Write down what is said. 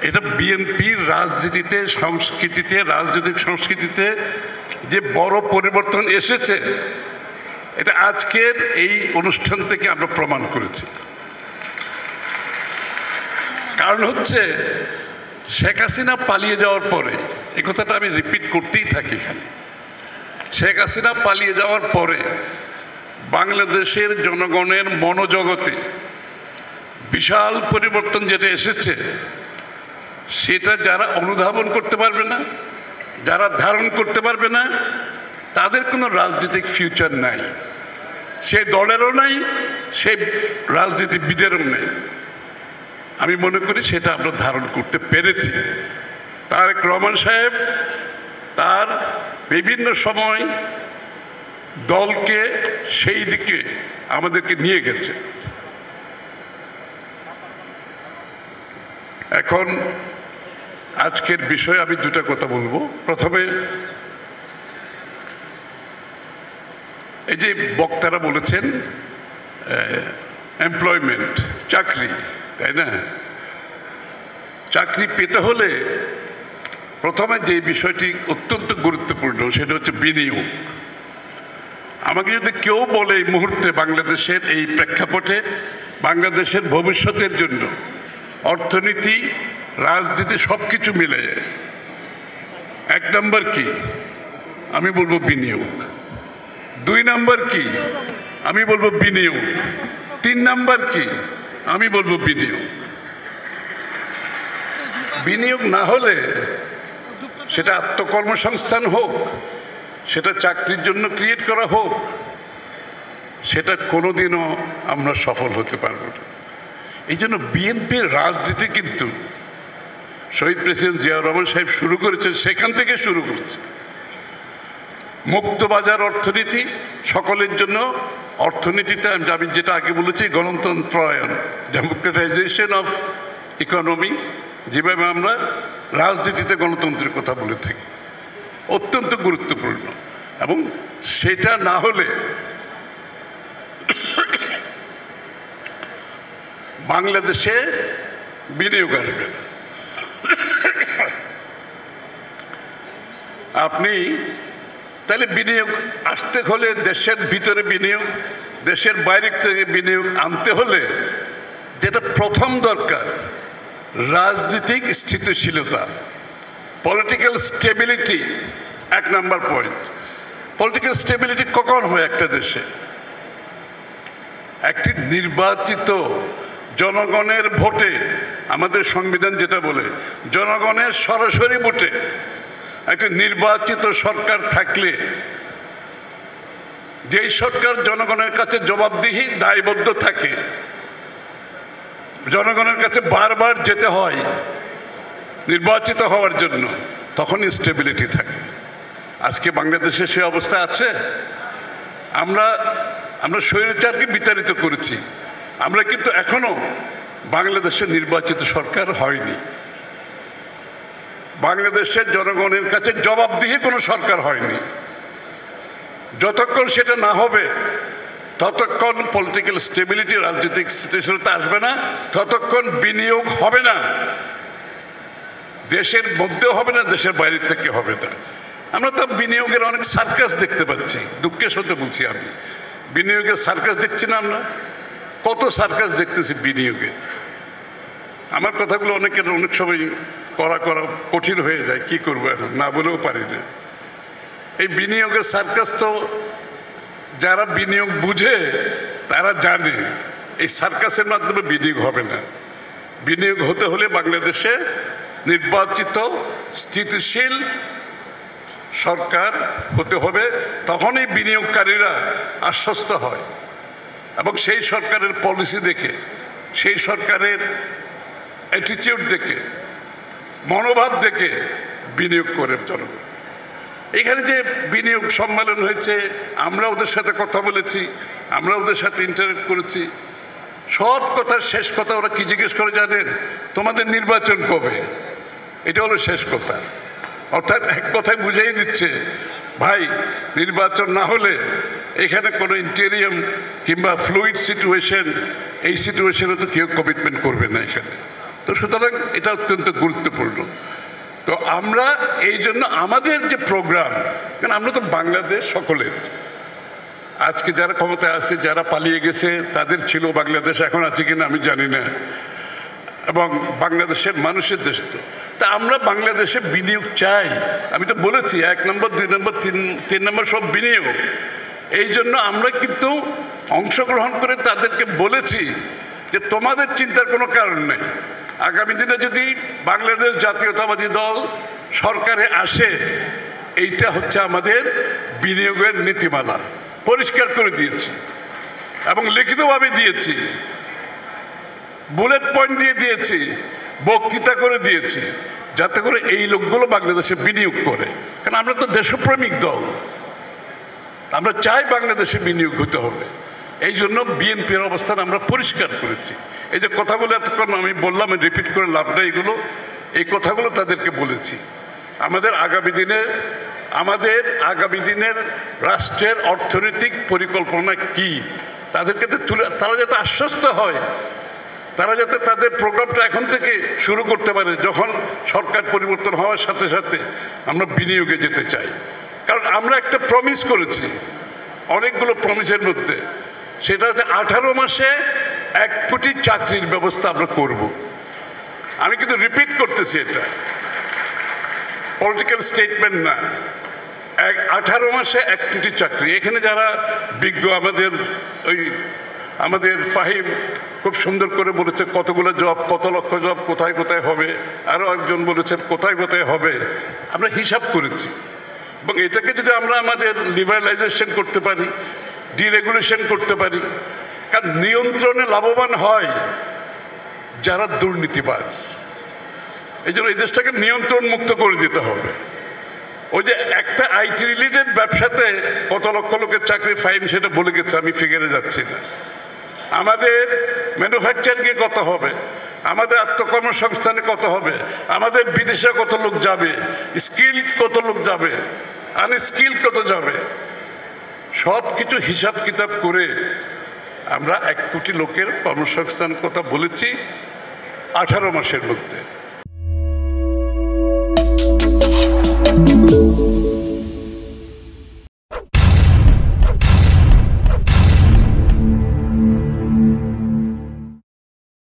এটা বিএনপির রাজনীতিতে, সংস্কৃতিতে, রাজনৈতিক সংস্কৃতিতে যে বড় পরিবর্তন এসেছে, এটা আজকের এই অনুষ্ঠান থেকে আমরা প্রমাণ করেছি। কারণ হচ্ছে শেখ হাসিনা পালিয়ে যাওয়ার পরে, এই কথাটা আমি রিপিট করতেই থাকি খালি, শেখ হাসিনা পালিয়ে যাওয়ার পরে বাংলাদেশের জনগণের মনোজগতে বিশাল পরিবর্তন যেটা এসেছে, সেটা যারা অনুধাবন করতে পারবে না, যারা ধারণ করতে পারবে না, তাদের কোনো রাজনৈতিক ফিউচার নাই, সে দলেরও নাই, সেই রাজনীতিবিদেরও নেই। আমি মনে করি সেটা আমরা ধারণ করতে পেরেছি। তারেক রহমান সাহেব তার বিভিন্ন সময় দলকে সেই দিকে আমাদেরকে নিয়ে গেছে। এখন আজকের বিষয়ে আমি দুটা কথা বলবো। প্রথমে এই যে বক্তারা বলেছেন এমপ্লয়মেন্ট, চাকরি, তাই না? চাকরি পেতে হলে প্রথমে যে বিষয়টি অত্যন্ত গুরুত্বপূর্ণ সেটা হচ্ছে বিনিয়োগ। আমাকে যদি কেউ বলে এই মুহূর্তে বাংলাদেশের এই প্রেক্ষাপটে বাংলাদেশের ভবিষ্যতের জন্য অর্থনীতি, রাজনীতি সব কিছু মিলে এক নম্বর কি, আমি বলবো বিনিয়োগ। দুই নম্বর কি, আমি বলবো বিনিয়োগ। তিন নম্বর কি, আমি বলবো বিনিয়োগ। বিনিয়োগ না হলে সেটা আত্মকর্মসংস্থান হোক, সেটা চাকরির জন্য ক্রিয়েট করা হোক, সেটা কোনোদিনও আমরা সফল হতে পারবো না। এই জন্য বিএনপির রাজনীতি কিন্তু শহীদ প্রেসিডেন্ট জিয়াউর রহমান সাহেব শুরু করেছেন, সেখান থেকে শুরু করছে। মুক্তবাজার অর্থনীতি সকলের জন্য, অর্থনীতিতে আমি যেটা আগে বলেছি গণতন্ত্রায়ন, ডেমোক্রেটাইজেশন অফ ইকোনমি, যেভাবে আমরা রাজনীতিতে গণতন্ত্রের কথা বলে থাকি, অত্যন্ত গুরুত্বপূর্ণ। এবং সেটা না হলে বাংলাদেশে বিনিয়োগ আসবে না। আপনি তাহলে বিনিয়োগ আসতে হলে দেশের ভিতরে বিনিয়োগ, দেশের বাইরে থেকে বিনিয়োগ আনতে হলে যেটা প্রথম দরকার রাজনৈতিক স্থিতিশীলতা, পলিটিক্যাল স্টেবিলিটি এক নাম্বার পয়েন্ট। পলিটিক্যাল স্টেবিলিটি কখন হয় একটা দেশে? একটি নির্বাচিত জনগণের ভোটে, আমাদের সংবিধান যেটা বলে জনগণের সরাসরি ভোটে একটা নির্বাচিত সরকার থাকলে, যেই সরকার জনগণের কাছে জবাবদিহি দায়বদ্ধ থাকে, জনগণের কাছে বারবার যেতে হয় নির্বাচিত হওয়ার জন্য, তখনই স্টেবিলিটি থাকে। আজকে বাংলাদেশে সে অবস্থা আছে? আমরা স্বৈরাচারকে বিতাড়িত করেছি, আমরা কিন্তু এখনো বাংলাদেশের নির্বাচিত সরকার হয়নি। বাংলাদেশের জনগণের কাছে জবাবদিহি কোনো সরকার হয়নি। যতক্ষণ সেটা না হবে ততক্ষণ পলিটিক্যাল স্টেবিলিটি, রাজনৈতিক স্থিতিশীলতা আসবে না, ততক্ষণ বিনিয়োগ হবে না, দেশের মধ্যেও হবে না, দেশের বাইরের থেকে হবে না। আমরা তো বিনিয়োগের অনেক সার্কাস দেখতে পাচ্ছি, দুঃখের সাথে বলছি, আমি বিনিয়োগের সার্কাস দেখছি না? আমরা কত সার্কাস দেখতেছি বিনিয়োগে। আমার কথাগুলো অনেকের অনেক সময় করা কঠিন হয়ে যায়, কি করবো এখন, না বলেও পারি না। এই বিনিয়োগের সার্কাস তো যারা বিনিয়োগ বুঝে তারা জানে এই সার্কাসের মাধ্যমে বিনিয়োগ হবে না। বিনিয়োগ হতে হলে বাংলাদেশে নির্বাচিত স্থিতিশীল সরকার হতে হবে, তখনই বিনিয়োগকারীরা আশ্বস্ত হয় এবং সেই সরকারের পলিসি দেখে, সেই সরকারের অ্যাটিটিউড দেখে, মনোভাব দেখে বিনিয়োগ করে জনগণ। এখানে যে বিনিয়োগ সম্মেলন হয়েছে, আমরা ওদের সাথে কথা বলেছি, আমরা ওদের সাথে ইন্টারেক্ট করেছি, সব কথার শেষ কথা ওরা কি জিজ্ঞেস করে জানেন? তোমাদের নির্বাচন কবে? এটা হলো শেষ কথা। অর্থাৎ এক কথায় বুঝিয়ে দিচ্ছে, ভাই নির্বাচন না হলে এখানে কোনো ইন্টেরিয়াম কিংবা ফ্লুইড সিচুয়েশন, এই সিচুয়েশনে তো কেউ কমিটমেন্ট করবে না এখানে। তো সুতরাং এটা অত্যন্ত গুরুত্বপূর্ণ। তো আমরা এই জন্য আমাদের যে প্রোগ্রাম, কারণ আমরা তো বাংলাদেশ সকলের, আজকে যারা ক্ষমতায় আছে, যারা পালিয়ে গেছে তাদের ছিল বাংলাদেশ, এখন আছে কিনা আমি জানি না, এবং বাংলাদেশের মানুষের দেশ। তো তা আমরা বাংলাদেশে বিনিয়োগ চাই, আমি তো বলেছি 1 নম্বর 2 নম্বর 3 নম্বর সব বিনিয়োগ। এই জন্য আমরা কিন্তু অংশগ্রহণ করে তাদেরকে বলেছি যে তোমাদের চিন্তার কোনো কারণ নেই, আগামী দিনে যদি বাংলাদেশ জাতীয়তাবাদী দল সরকারে আসে, এইটা হচ্ছে আমাদের বিনিয়োগের নীতিমালা, পরিষ্কার করে দিয়েছি এবং লিখিতভাবে দিয়েছি, বুলেট পয়েন্ট দিয়ে দিয়েছি, বক্তৃতা করে দিয়েছি, যাতে করে এই লোকগুলো বাংলাদেশে বিনিয়োগ করে। কারণ আমরা তো দেশপ্রেমিক দল, আমরা চাই বাংলাদেশে বিনিয়োগ হতে হবে। এই জন্য বিএনপির অবস্থান আমরা পরিষ্কার করেছি। এই যে কথাগুলো এতক্ষণ আমি বললাম, রিপিট করে লাভ নেই, এগুলো এই কথাগুলো তাদেরকে বলেছি। আমাদের আগামী দিনের রাষ্ট্রের অর্থনৈতিক পরিকল্পনা কি, তাদেরকে তারা যাতে আশ্বস্ত হয়, তারা যাতে তাদের প্রোগ্রামটা এখন থেকে শুরু করতে পারে। যখন সরকার পরিবর্তন হওয়ার সাথে সাথে আমরা বিনিয়োগে যেতে চাই, কারণ আমরা একটা প্রমিস করেছি, অনেকগুলো প্রমিসের মধ্যে সেটা হচ্ছে 18 মাসে 1 কোটি চাকরির ব্যবস্থা আমরা করব। আমি কিন্তু রিপিট করতেছি, এটা পলিটিক্যাল স্টেটমেন্ট না, 18 মাসে 1 কোটি চাকরি। এখানে যারা বিজ্ঞ, আমাদের ফাহিম খুব সুন্দর করে বলেছে কতগুলো জব, কত লক্ষ জব কোথায় কোথায় হবে, আরও একজন বলেছেন কোথায় কোথায় হবে। আমরা হিসাব করেছি এবং এটাকে যদি আমরা আমাদের লিবারালাইজেশন করতে পারি, ডিরেগুলেশন করতে পারি, কারণ নিয়ন্ত্রণে লাভবান হয় যারা দুর্নীতিবাজ। এই জন্য এই দেশটাকে নিয়ন্ত্রণ মুক্ত করে দিতে হবে। ওই যে একটা আইটি রিলেটেড ব্যবসাতে কত লক্ষ লোকের চাকরি, ফাইন সেটা বলে গেছে, আমি ফিগারে যাচ্ছি না। আমাদের ম্যানুফ্যাকচারিংয়ে কত হবে, আমাদের আত্মকর্মসংস্থানে কত হবে, আমাদের বিদেশে কত লোক যাবে, স্কিল কত লোক যাবে, আনস্কিল কত যাবে, সব কিছু হিসাব কিতাব করে আমরা 1 কোটি লোকের কর্মসংস্থান কথা বলেছি 18 মাসের মধ্যে।